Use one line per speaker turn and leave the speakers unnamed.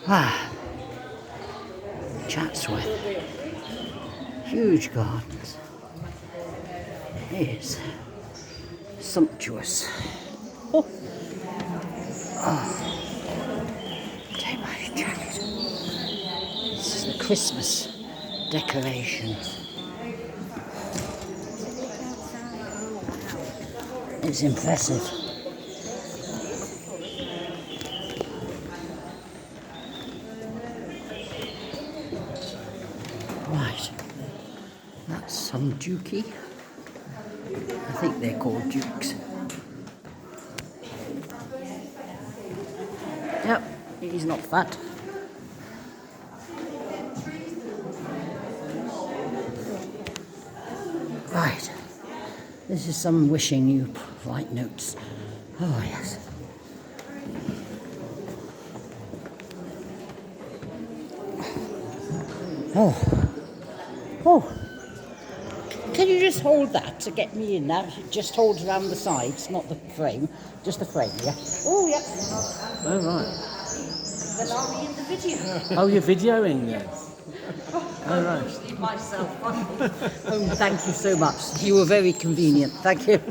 Ah, Chatsworth. Huge gardens. It is sumptuous. Oh. Take my jacket. This is the Christmas decorations. It's impressive. Right, that's some dukey. I think they're called dukes. Yep, he's not fat. Right, this is some wishing you write notes. Oh yes. Oh, can you just hold that to get me in there? Just hold around the sides, not the frame, just the frame, yeah? Oh, yeah.
Oh, right.
Then I'll be in the video.
Oh, you're videoing, yes. Oh, right.
Myself. Oh, thank you so much. You were very convenient. Thank you.